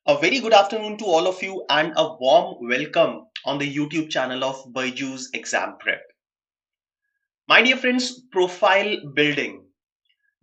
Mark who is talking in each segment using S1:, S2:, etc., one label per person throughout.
S1: A very good afternoon to all of you and a warm welcome on the YouTube channel of BYJU'S Exam Prep. My dear friends, profile building.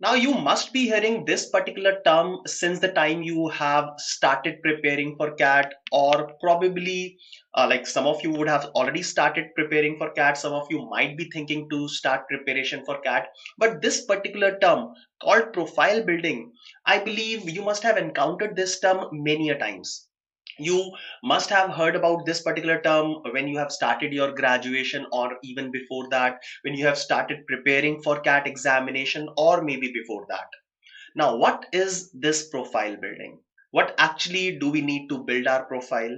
S1: Now you must be hearing this particular term since the time you have started preparing for CAT, or probably like some of you would have already started preparing for CAT. Some of you might be thinking to start preparation for CAT. But this particular term called profile building, I believe you must have encountered this term many a times. You must have heard about this particular term when you have started your graduation, or even before that when you have started preparing for CAT examination, or maybe before that. Now, what is this profile building? What actually do we need to build our profile?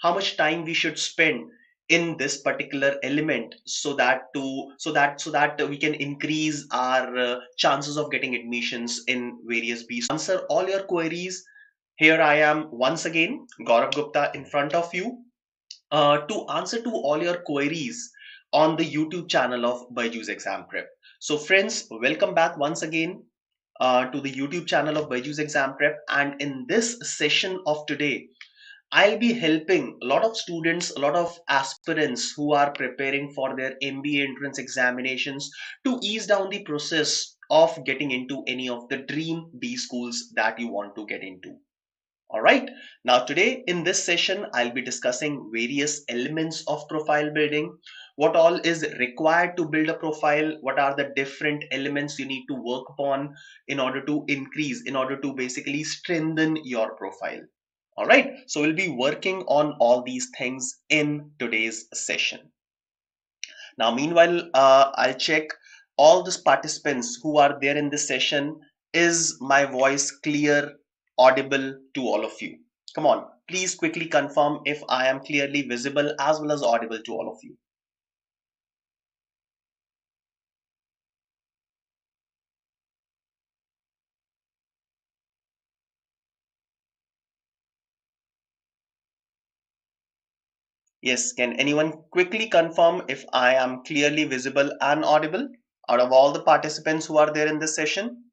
S1: How much time we should spend in this particular element so that we can increase our chances of getting admissions in various B. Answer all your queries. Here I am once again, Gaurav Gupta, in front of you to answer to all your queries on the YouTube channel of BYJU'S Exam Prep. So friends, welcome back once again to the YouTube channel of BYJU'S Exam Prep. And in this session of today, I'll be helping a lot of students, a lot of aspirants who are preparing for their MBA entrance examinations to ease down the process of getting into any of the dream B schools that you want to get into. All right. Now, today in this session, I'll be discussing various elements of profile building, what all is required to build a profile, what are the different elements you need to work upon in order to increase, in order to basically strengthen your profile. All right. So we'll be working on all these things in today's session. Now, meanwhile, I'll check all these participants who are there in this session. Is my voice clear, audible to all of you? Come on, please quickly confirm if I am clearly visible as well as audible to all of you. Yes, can anyone quickly confirm if I am clearly visible and audible out of all the participants who are there in this session?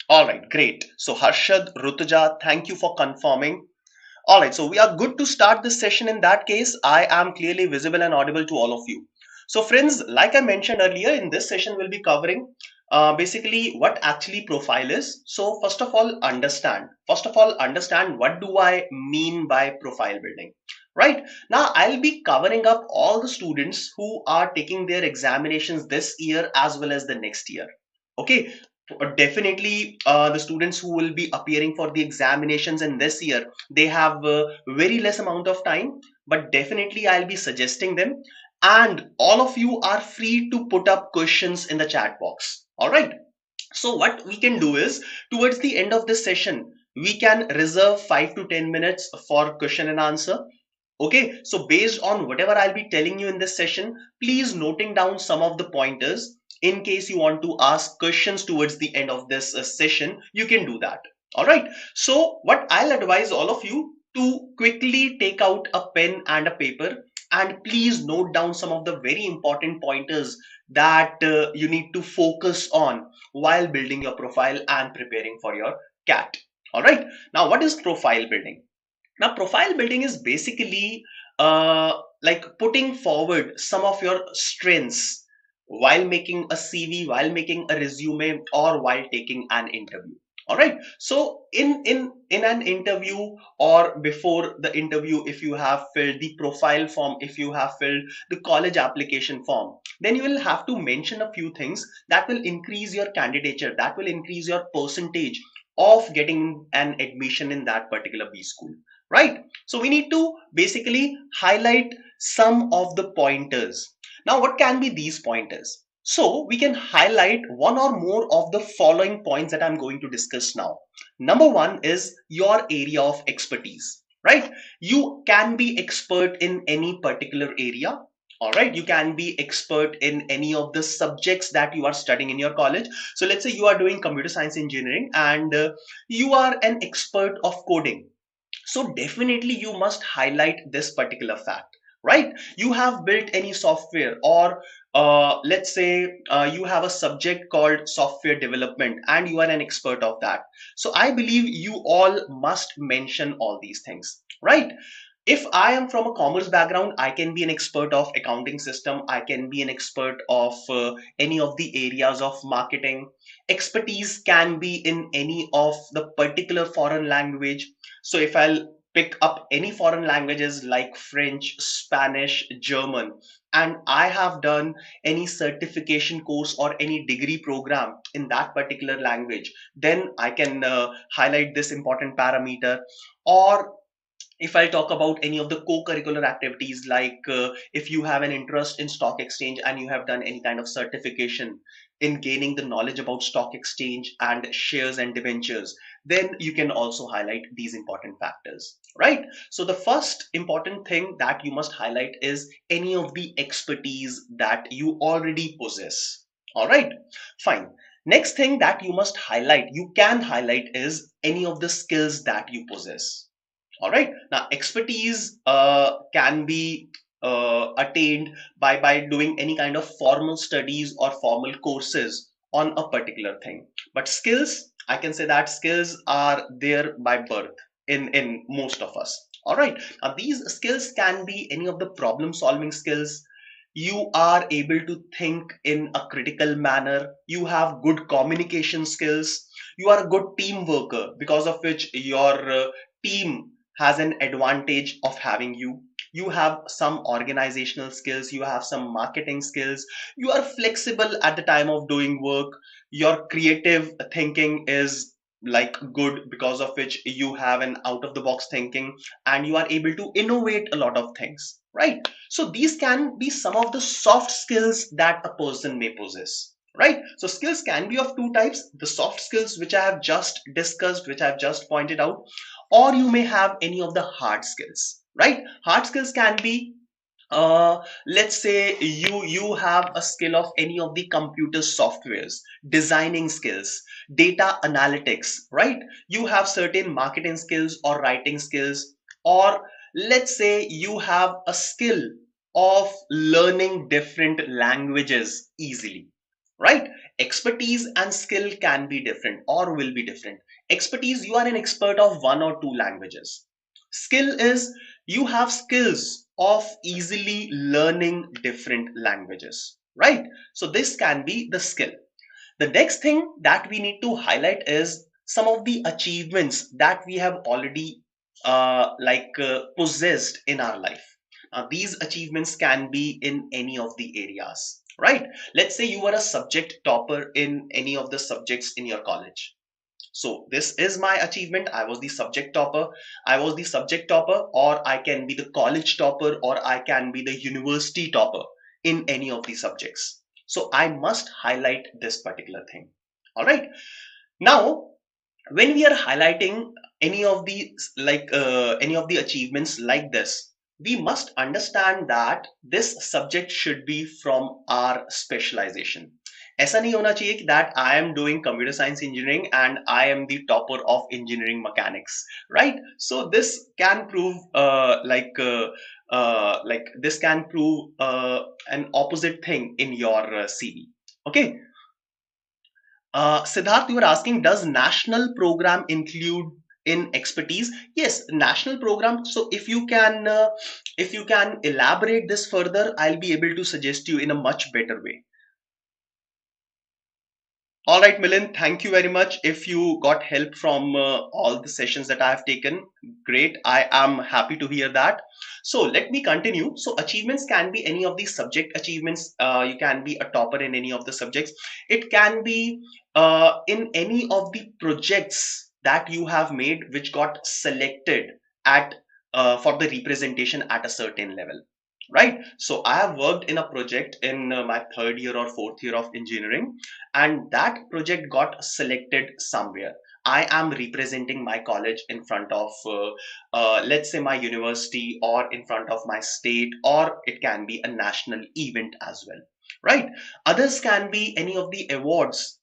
S1: All right, great. So Harshad, Rutuja, thank you for confirming. All right, so we are good to start this session. In that case, I am clearly visible and audible to all of you. So friends, like I mentioned earlier, in this session we'll be covering basically what actually profile is. So first of all, understand what do I mean by profile building, right? Now, I'll be covering up all the students who are taking their examinations this year as well as the next year. Okay, definitely the students who will be appearing for the examinations in this year, they have very less amount of time, but definitely I'll be suggesting them, and all of you are free to put up questions in the chat box. All right, so what we can do is, towards the end of this session, we can reserve 5 to 10 minutes for question and answer. Okay, so based on whatever I'll be telling you in this session, please noting down some of the pointers. In case you want to ask questions towards the end of this session, you can do that. All right. So what I'll advise all of you to quickly take out a pen and a paper, and please note down some of the very important pointers that you need to focus on while building your profile and preparing for your CAT. All right. Now, what is profile building? Now, profile building is basically like putting forward some of your strengths while making a CV, while making a resume, or while taking an interview. All right. So in an interview or before the interview, if you have filled the profile form, if you have filled the college application form, then you will have to mention a few things that will increase your candidature, that will increase your percentage of getting an admission in that particular B school, right? So we need to basically highlight some of the pointers. Now, what can be these pointers? So we can highlight one or more of the following points that I'm going to discuss now. Number one is your area of expertise, right? You can be expert in any particular area. All right, you can be expert in any of the subjects that you are studying in your college. So let's say you are doing computer science engineering and you are an expert of coding. So definitely you must highlight this particular fact, right? You have built any software, or let's say you have a subject called software development and you are an expert of that. So I believe you all must mention all these things, right? If I am from a commerce background, I can be an expert of accounting system. I can be an expert of any of the areas of marketing. Expertise can be in any of the particular foreign language. So if I'll pick up any foreign languages like French, Spanish, German, and I have done any certification course or any degree program in that particular language, then I can highlight this important parameter. Or if I talk about any of the co-curricular activities, like if you have an interest in stock exchange and you have done any kind of certification in gaining the knowledge about stock exchange and shares and debentures, then you can also highlight these important factors, right? So the first important thing that you must highlight is any of the expertise that you already possess. All right, fine. Next thing that you must highlight, you can highlight, is any of the skills that you possess. All right. Now, expertise can be attained by doing any kind of formal studies or formal courses on a particular thing. But skills, I can say that skills are there by birth in most of us. All right. Now, these skills can be any of the problem solving skills. You are able to think in a critical manner. You have good communication skills. You are a good team worker, because of which your team has an advantage of having you. You have some organizational skills, you have some marketing skills, you are flexible at the time of doing work, your creative thinking is like good, because of which you have an out of the box thinking and you are able to innovate a lot of things, right? So these can be some of the soft skills that a person may possess, right? So skills can be of two types: the soft skills, which I have just discussed, which I have just pointed out, or you may have any of the hard skills, right? Hard skills can be, let's say you have a skill of any of the computer softwares, designing skills, data analytics, right? You have certain marketing skills or writing skills, or let's say you have a skill of learning different languages easily, right? Expertise and skill can be different or will be different. Expertise, you are an expert of one or two languages. Skill is you have skills of easily learning different languages, right? So this can be the skill. The next thing that we need to highlight is some of the achievements that we have already possessed in our life. Now, these achievements can be in any of the areas, right? Let's say you were a subject topper in any of the subjects in your college. So this is my achievement. I was the subject topper. I was the subject topper, or I can be the college topper, or I can be the university topper in any of the subjects. So I must highlight this particular thing. All right. Now, when we are highlighting any of the any of the achievements like this, we must understand that this subject should be from our specialization. ऐसा नहीं होना चाहिए कि that I am doing computer science engineering and I am the topper of engineering mechanics, right? So this can prove this can prove an opposite thing in your CV. Okay. Siddharth, you were asking, does national program include in expertise? Yes, national program. So if you can elaborate this further, I'll be able to suggest you in a much better way. All right, Milind, thank you very much. If you got help from all the sessions that I have taken, great. I am happy to hear that. So let me continue. So achievements can be any of these subject achievements. You can be a topper in any of the subjects. It can be in any of the projects that you have made, which got selected at for the representation at a certain level, right? So I have worked in a project in my third year or fourth year of engineering, and that project got selected somewhere. I am representing my college in front of, let's say, my university, or in front of my state, or it can be a national event as well, right? Others can be any of the awards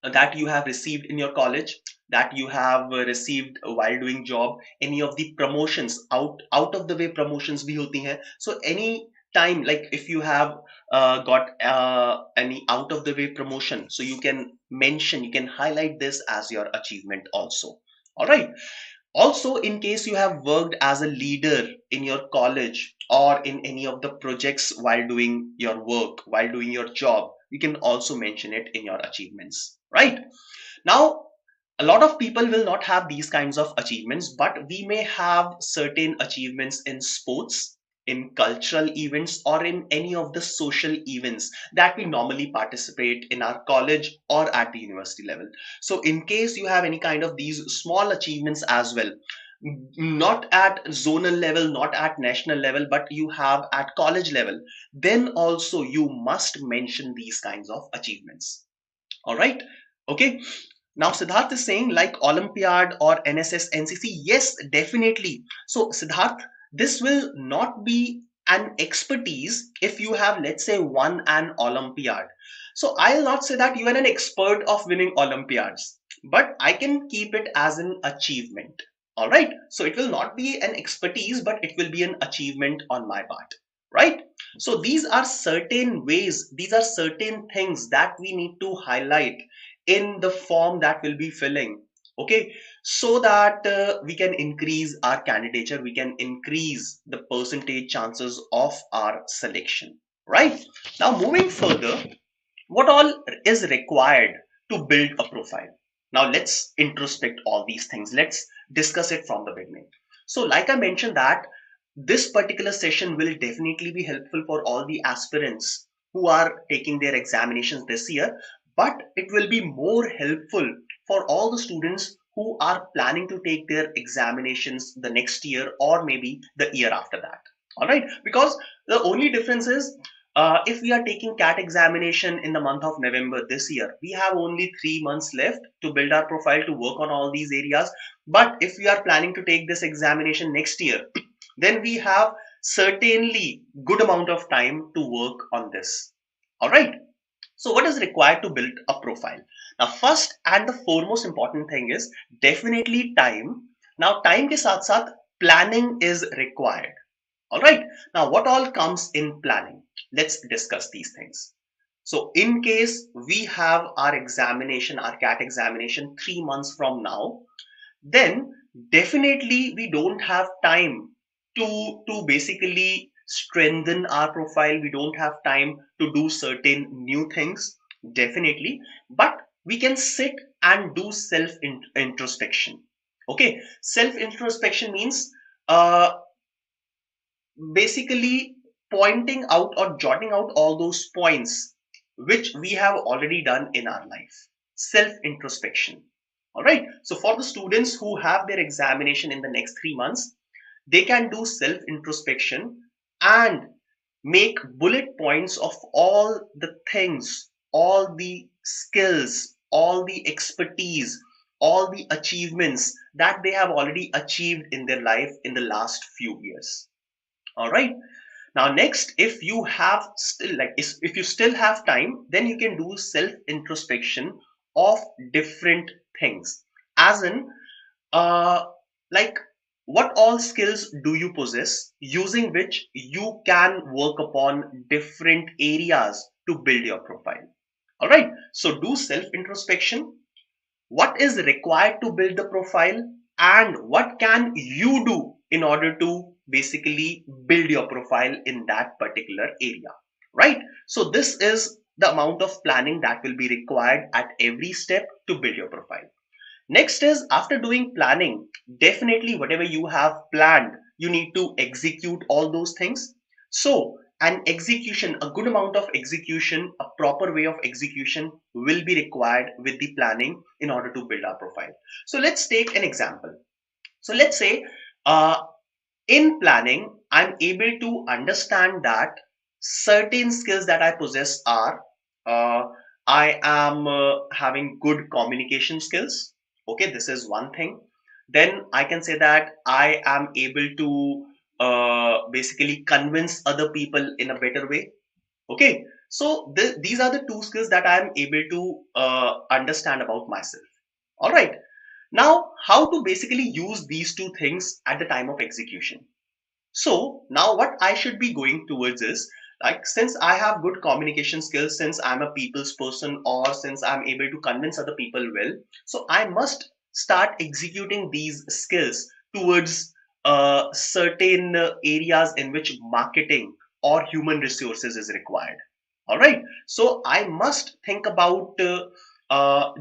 S1: that you have received in your college, that you have received while doing job, any of the promotions, out of the way promotions bhi hoti hain. So any time, like if you have got any out of the way promotion, so you can mention, you can highlight this as your achievement also. All right. Also, in case you have worked as a leader in your college or in any of the projects while doing your work, while doing your job, you can also mention it in your achievements, right? Now, a lot of people will not have these kinds of achievements, but we may have certain achievements in sports, in cultural events, or in any of the social events that we normally participate in our college or at the university level. So in case you have any kind of these small achievements as well, not at zonal level, not at national level, but you have at college level, then also you must mention these kinds of achievements. All right. Okay. Now, Siddharth is saying like Olympiad or NSS, NCC. Yes, definitely. So, Siddharth, this will not be an expertise if you have, let's say, won an Olympiad. So, I'll not say that you are an expert of winning Olympiads, but I can keep it as an achievement. All right. So, it will not be an expertise, but it will be an achievement on my part. Right. So, these are certain ways, these are certain things that we need to highlight in the form that we'll be filling, okay, so that we can increase our candidature, we can increase the percentage chances of our selection, right? Now, moving further, what all is required to build a profile? Now let's introspect all these things, let's discuss it from the beginning. So like I mentioned that this particular session will definitely be helpful for all the aspirants who are taking their examinations this year, but it will be more helpful for all the students who are planning to take their examinations the next year or maybe the year after that. All right, because the only difference is, if we are taking CAT examination in the month of November this year, we have only 3 months left to build our profile, to work on all these areas. But if we are planning to take this examination next year, then we have certainly good amount of time to work on this. All right. So what is required to build a profile? Now, first and the foremost important thing is definitely time. Now, time ke saath saath planning is required. All right. Now, what all comes in planning? Let's discuss these things. So, in case we have our examination, our CAT examination 3 months from now, then definitely we don't have time to basically strengthen our profile. We don't have time to do certain new things, definitely, but we can sit and do self introspection. Okay, self introspection means basically pointing out or jotting out all those points which we have already done in our life. Self introspection. All right. So for the students who have their examination in the next 3 months, they can do self introspection and make bullet points of all the things, all the skills, all the expertise, all the achievements that they have already achieved in their life in the last few years. All right. Now, next, if you have still like if you still have time, then you can do self introspection of different things. As in, uh, like what all skills do you possess using which you can work upon different areas to build your profile. All right. So do self introspection, what is required to build the profile, and what can you do in order to basically build your profile in that particular area, right? So this is the amount of planning that will be required at every step to build your profile. Next is, after doing planning, definitely whatever you have planned, you need to execute all those things. So an execution, a good amount of execution, a proper way of execution will be required with the planning in order to build our profile. So let's take an example. So let's say uh, in planning, I'm able to understand that certain skills that I possess are, uh, I am having good communication skills. Okay, this is one thing. Then I can say that I am able to basically convince other people in a better way. Okay, so these are the two skills that I am able to understand about myself. All right. Now, how to basically use these two things at the time of execution? So now what I should be going towards is, like, since I have good communication skills, since I'm a people's person, or since I'm able to convince other people well, so I must start executing these skills towards certain areas in which marketing or human resources is required. All right. So I must think about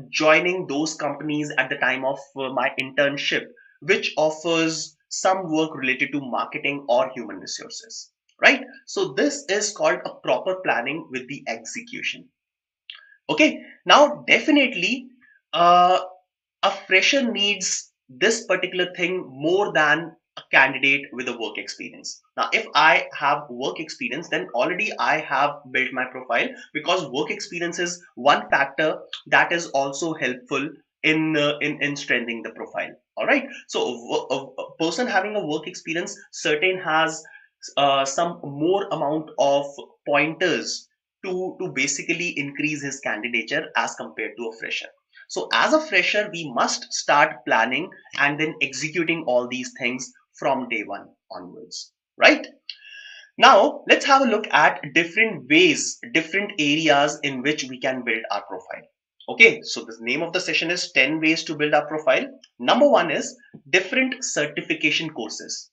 S1: joining those companies at the time of my internship, which offers some work related to marketing or human resources, right? So this is called a proper planning with the execution. Okay, now definitely uh, a fresher needs this particular thing more than a candidate with a work experience. Now, if I have work experience, then already I have built my profile, because work experience is one factor that is also helpful in strengthening the profile. All right. So a person having a work experience certain has some more amount of pointers to basically increase his candidature as compared to a fresher. So as a fresher, we must start planning and then executing all these things from day one onwards, right? Now, let's have a look at different ways, different areas in which we can build our profile. Okay, so the name of the session is 10 ways to build our profile. Number one is different certification courses.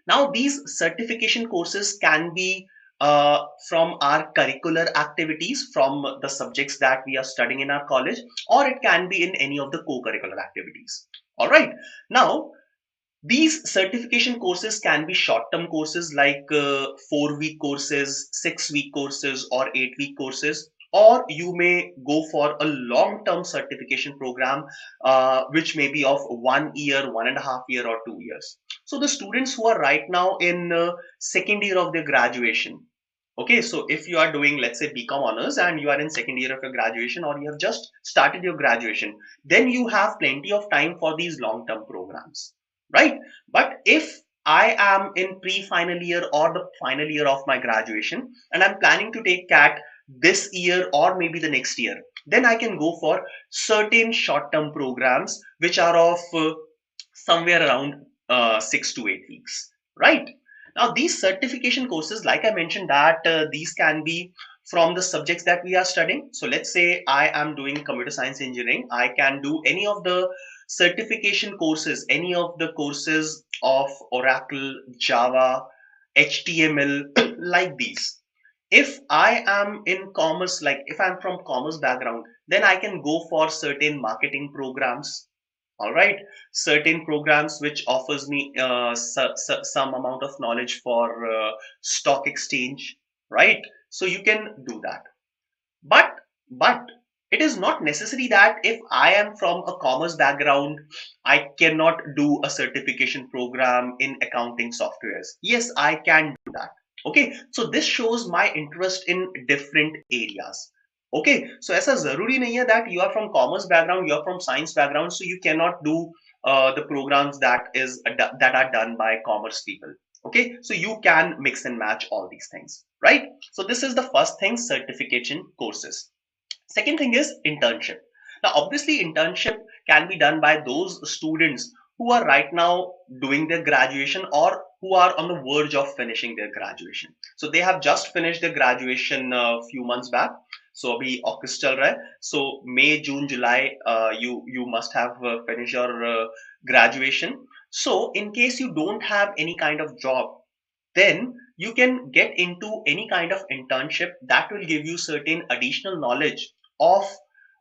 S1: Now, these certification courses can be from our curricular activities, from the subjects that we are studying in our college, or it can be in any of the co-curricular activities. All right. Now, these certification courses can be short-term courses like 4-week courses, 6-week courses, or 8-week courses, or you may go for a long-term certification program, which may be of 1 year, 1.5 year, or 2 years. So the students who are right now in second year of their graduation, okay, so if you are doing, let's say, BCom honors and you are in second year of your graduation, or you have just started your graduation, then you have plenty of time for these long-term programs, right? But if I am in pre-final year or the final year of my graduation and I'm planning to take CAT this year or maybe the next year, then I can go for certain short-term programs which are of somewhere around 6 to 8 weeks, right? Now, these certification courses, like I mentioned, that these can be from the subjects that we are studying. So let's say I am doing computer science engineering. I can do any of the certification courses, any of the courses of Oracle, Java, HTML, like these. If I am in commerce, like if I'm from commerce background, then I can go for certain marketing programs. All right, certain programs which offers me some amount of knowledge for stock exchange, right? So you can do that. But it is not necessary that if I am from a commerce background, I cannot do a certification program in accounting softwares. Yes, I can do that. Okay, so this shows my interest in different areas. Okay, so ऐसा जरूरी नहीं है that you are from commerce background, you are from science background, so you cannot do the programs that are done by commerce people. Okay, so you can mix and match all these things, right? So this is the first thing, certification courses. Second thing is internship. Now, obviously, internship can be done by those students who are right now doing their graduation or who are on the verge of finishing their graduation. So they have just finished their graduation a few months back. So अभी August चल रहा है. So May, June, July, you must have finished your graduation. So in case you don't have any kind of job, then you can get into any kind of internship that will give you certain additional knowledge of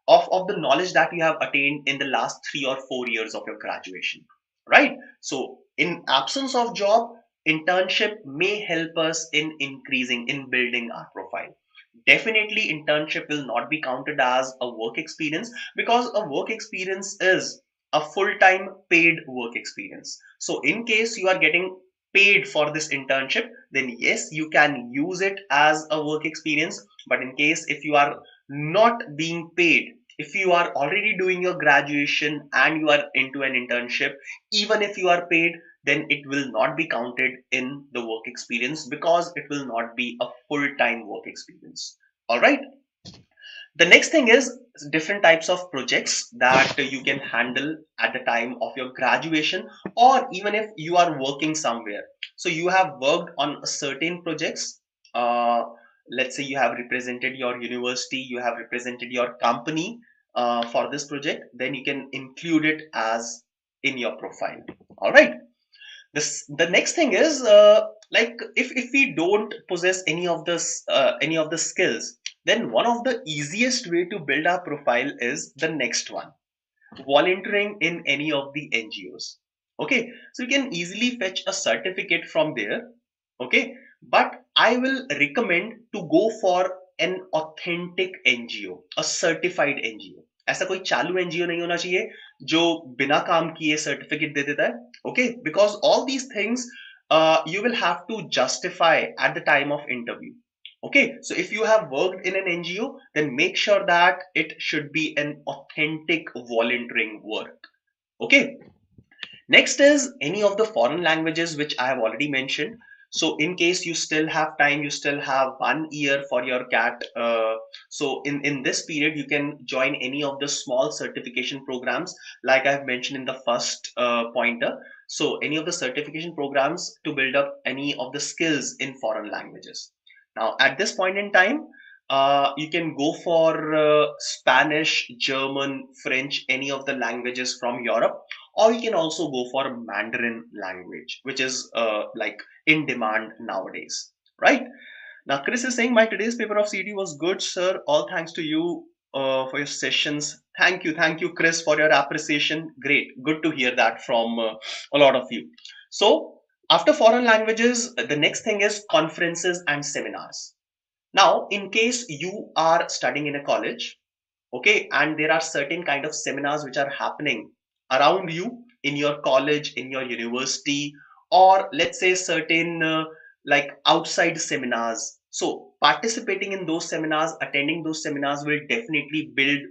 S1: of the knowledge that you have attained in the last 3 or 4 years of your graduation, right? So in absence of job, internship may help us in increasing, in building our profile. Definitely internship will not be counted as a work experience, because a work experience is a full-time paid work experience. So in case you are getting paid for this internship, then yes, you can use it as a work experience. But in case if you are not being paid, If you are already doing your graduation and you are into an internship, even if you are paid, then it will not be counted in the work experience because it will not be a full-time work experience. All right. The next thing is different types of projects that you can handle at the time of your graduation, or even if you are working somewhere. So you have worked on certain projects. Uh, let's say you have represented your university, you have represented your company for this project, then you can include it as in your profile. All right. The next thing is like if we don't possess any of the skills, then one of the easiest way to build our profile is the next one: volunteering in any of the NGOs. Okay, so you can easily fetch a certificate from there. Okay, but I will recommend to go for an authentic NGO, a certified NGO. ऐसा कोई चालू NGO नहीं होना चाहिए जो बिना काम किए सर्टिफिकेट दे देता है. Okay, because all these things you will have to justify at the time of interview. Okay, so if you have worked in an NGO, then make sure that it should be an authentic volunteering work. Okay, next is any of the foreign languages which I have already mentioned. So in case you still have time, you still have 1 year for your CAT. So in this period, you can join any of the small certification programs, like I've mentioned in the first pointer. So any of the certification programs to build up any of the skills in foreign languages. Now, at this point in time, you can go for Spanish, German, French, any of the languages from Europe, or you can also go for Mandarin language, which is like in demand nowadays, right? Now, Chris is saying my today's paper of CT was good, sir. All thanks to you for your sessions. Thank you, Chris, for your appreciation. Great, good to hear that from a lot of you. So, after foreign languages, the next thing is conferences and seminars. Now, in case you are studying in a college, okay, and there are certain kind of seminars which are happening around you in your college, in your university, or let's say certain like outside seminars. So participating in those seminars, attending those seminars will definitely build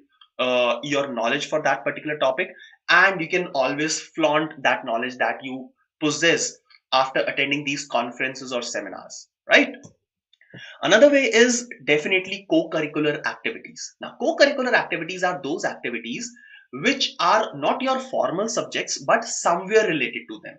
S1: your knowledge for that particular topic, and you can always flaunt that knowledge that you possess after attending these conferences or seminars, right? Another way is definitely co-curricular activities. Now, co-curricular activities are those activities which are not your formal subjects but somewhere related to them.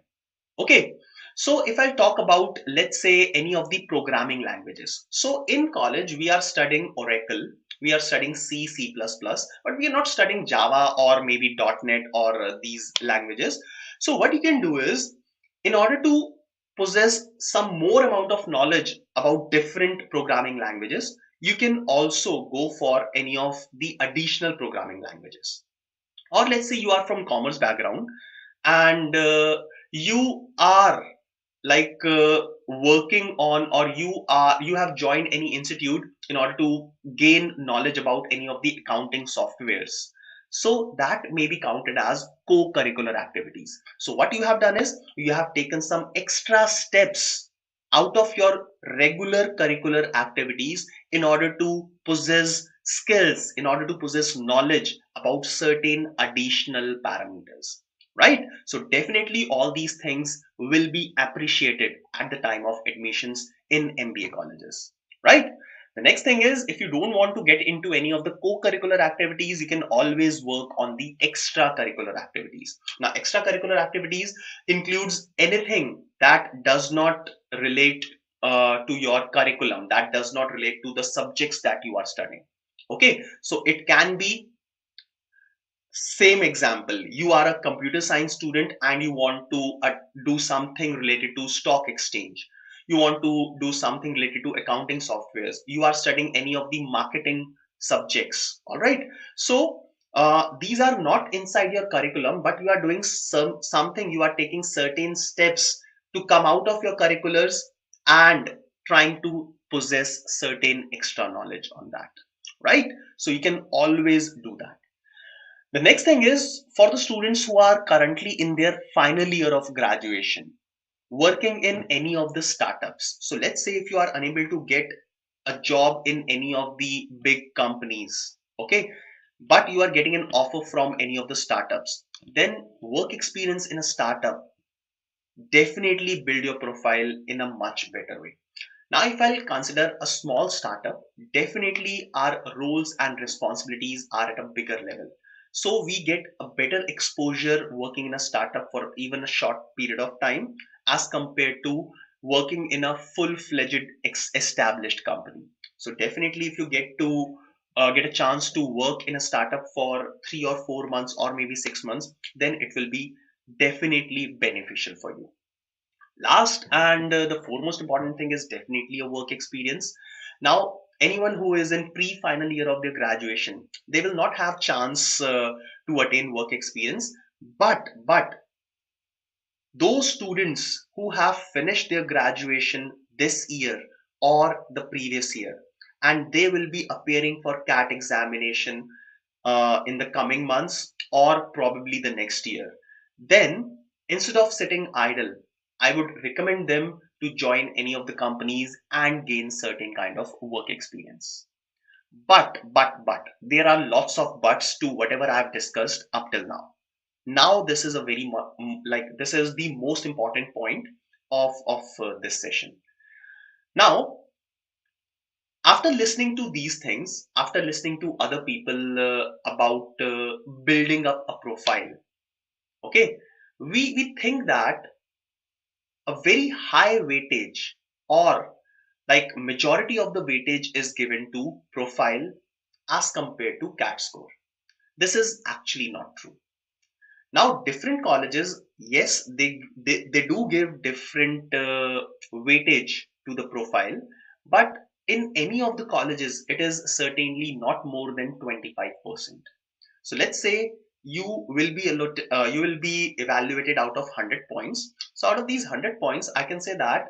S1: Okay. So if I talk about, let's say, any of the programming languages. So in college, we are studying Oracle, we are studying C, C++, but we are not studying Java or maybe .NET or these languages. So what you can do is, in order to possess some more amount of knowledge about different programming languages, you can also go for any of the additional programming languages. Or let's say you are from commerce background and you are like working on, or you have joined any institute in order to gain knowledge about any of the accounting softwares, so that may be counted as co-curricular activities. So what you have done is you have taken some extra steps out of your regular curricular activities in order to possess skills, in order to possess knowledge about certain additional parameters, right? So definitely all these things will be appreciated at the time of admissions in MBA colleges, right? The next thing is, if you don't want to get into any of the co-curricular activities, you can always work on the extracurricular activities. Now, extracurricular activities includes anything that does not relate to your curriculum, that does not relate to the subjects that you are studying. Okay, so it can be, same example, you are a computer science student and you want to do something related to stock exchange, you want to do something related to accounting softwares, you are studying any of the marketing subjects. All right, so these are not inside your curriculum, but you are doing something, you are taking certain steps to come out of your curriculars and trying to possess certain extra knowledge on that, right? So you can always do that. The next thing is for the students who are currently in their final year of graduation, working in any of the startups. So let's say if you are unable to get a job in any of the big companies, okay, but you are getting an offer from any of the startups, then work experience in a startup definitely build your profile in a much better way. Now, if I'll consider a small startup, definitely our roles and responsibilities are at a bigger level. So we get a better exposure working in a startup for even a short period of time as compared to working in a full-fledged established company. So definitely, if you get a chance to work in a startup for 3 or 4 months or maybe 6 months, then it will be definitely beneficial for you. Last and the foremost important thing is definitely a work experience. Now, anyone who is in pre-final year of their graduation, they will not have chance to attain work experience. But those students who have finished their graduation this year or the previous year, and they will be appearing for CAT examination in the coming months or probably the next year, then instead of sitting idle, I would recommend them to join any of the companies and gain certain kind of work experience. But there are lots of buts to whatever I've discussed up till now. Now this is a this is the most important point of this session. Now, after listening to these things, after listening to other people about building up a profile, okay, we think that a very high weightage or like majority of the weightage is given to profile as compared to CAT score. This is actually not true. Now, different colleges, yes, they do give different weightage to the profile, but in any of the colleges, it is certainly not more than 25%. So let's say you will be evaluated out of 100 points. So out of these 100 points, I can say that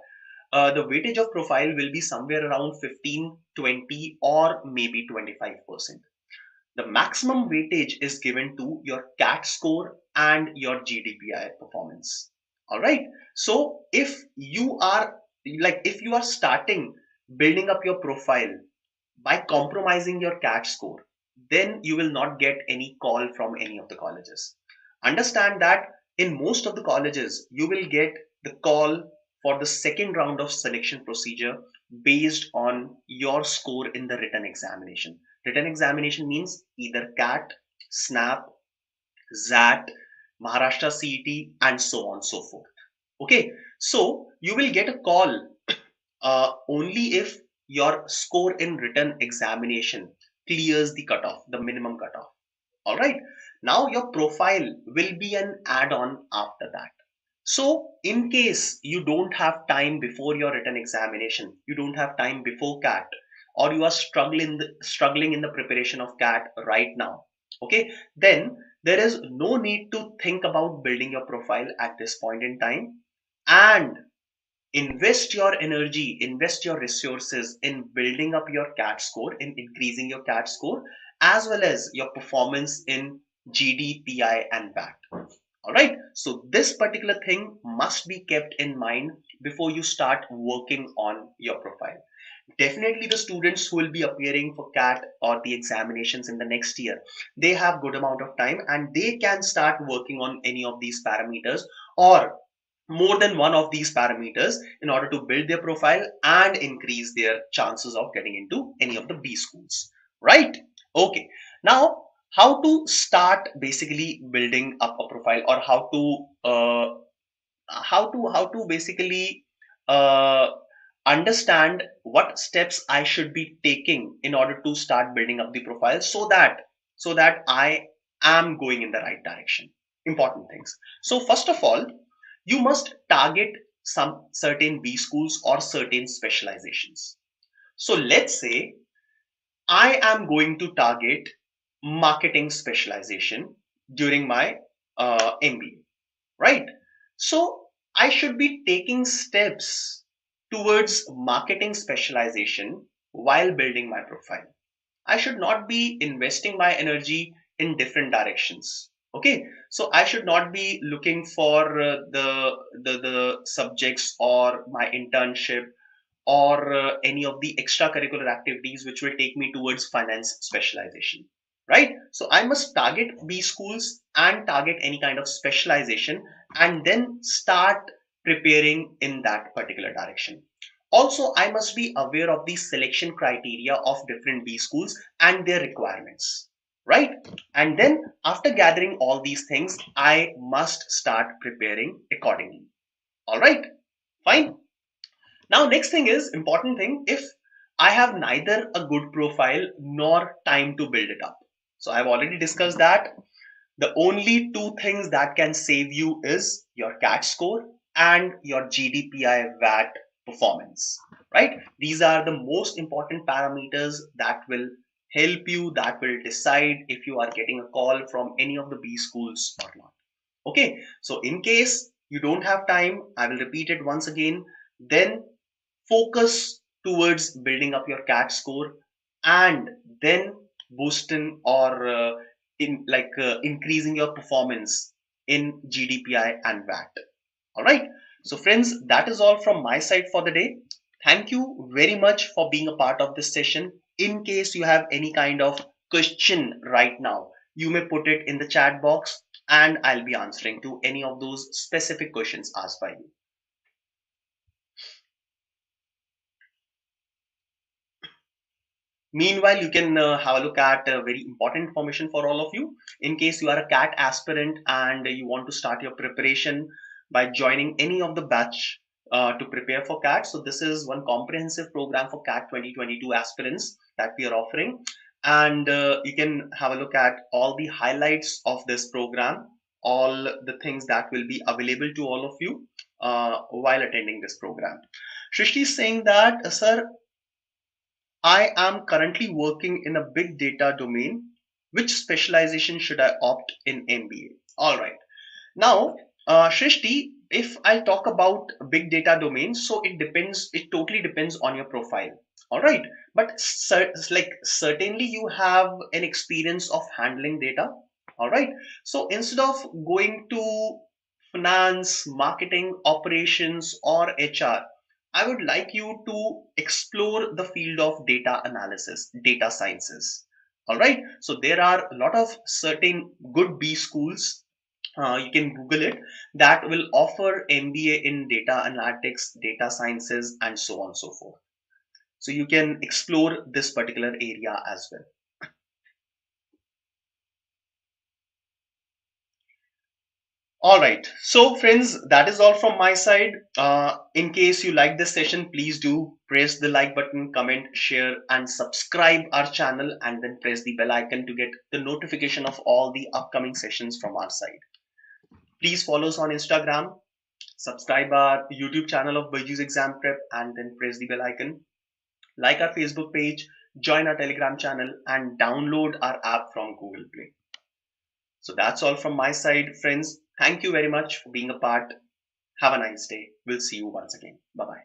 S1: the weightage of profile will be somewhere around 15, 20, or maybe 25%. The maximum weightage is given to your CAT score and your GDPI performance. All right. So if you are starting building up your profile by compromising your CAT score, then you will not get any call from any of the colleges. Understand that in most of the colleges, you will get the call for the second round of selection procedure based on your score in the written examination. Written examination means either CAT, SNAP, ZAT, Maharashtra CET, and so on so forth. Okay, so you will get a call only if your score in written examination clears the cutoff, the minimum cutoff. All right. Now your profile will be an add-on after that. So in case you don't have time before your written examination, you don't have time before CAT, or you are struggling in the preparation of CAT right now, okay, then there is no need to think about building your profile at this point in time, and invest your energy, invest your resources in building up your CAT score, in increasing your CAT score, as well as your performance in GDPI and VAT. All right. So this particular thing must be kept in mind before you start working on your profile. Definitely the students who will be appearing for CAT or the examinations in the next year, they have good amount of time and they can start working on any of these parameters or more than one of these parameters in order to build their profile and increase their chances of getting into any of the B schools, right? Okay. Now, how to start basically building up a profile, or how to basically uh, understand what steps I should be taking in order to start building up the profile, so that I am going in the right direction. Important things. So first of all, you must target some certain B schools or certain specializations. So let's say I am going to target marketing specialization during my MBA, right? So I should be taking steps towards marketing specialization while building my profile. I should not be investing my energy in different directions. Okay, so I should not be looking for the subjects or my internship or any of the extracurricular activities which will take me towards finance specialization. right? So I must target B schools and target any kind of specialization and then start preparing in that particular direction. Also, I must be aware of the selection criteria of different B schools and their requirements, right? And then after gathering all these things, I must start preparing accordingly. All right, fine. Now, next thing is important thing, if I have neither a good profile nor time to build it up. So I've already discussed that the only two things that can save you is your CAT score and your GDPI VAT performance, right? These are the most important parameters that will help you, that will decide if you are getting a call from any of the B schools or not. Okay, so in case you don't have time, I will repeat it once again, then focus towards building up your CAT score and then boosting or increasing your performance in GDPI and VAT. All right. So friends, that is all from my side for the day. Thank you very much for being a part of this session. In case you have any kind of question right now, you may put it in the chat box and I'll be answering to any of those specific questions asked by you. Meanwhile, you can have a look at very important information for all of you. In case you are a CAT aspirant and you want to start your preparation by joining any of the batch to prepare for CAT. So this is one comprehensive program for CAT 2022 aspirants that we are offering. And you can have a look at all the highlights of this program, all the things that will be available to all of you while attending this program. Shrishti is saying that, sir, I am currently working in a big data domain. Which specialization should I opt in MBA? All right. Now, Shrishti, if I talk about big data domains, so it depends, it totally depends on your profile. All right. But certainly you have an experience of handling data. All right. So instead of going to finance, marketing, operations, or HR, I would like you to explore the field of data analysis, data sciences. All right. So there are a lot of certain good B schools, you can Google it, that will offer MBA in data analytics, data sciences, and so on and so forth. So you can explore this particular area as well. All right. So friends, that is all from my side. In case you like this session, please do press the like button, comment, share, and subscribe our channel, and then press the bell icon to get the notification of all the upcoming sessions from our side. Please follow us on Instagram, subscribe our YouTube channel of BYJU'S Exam Prep, and then press the bell icon. Like our Facebook page, join our Telegram channel, and download our app from Google Play. So that's all from my side, friends. Thank you very much for being a part. Have a nice day. We'll see you once again. Bye bye.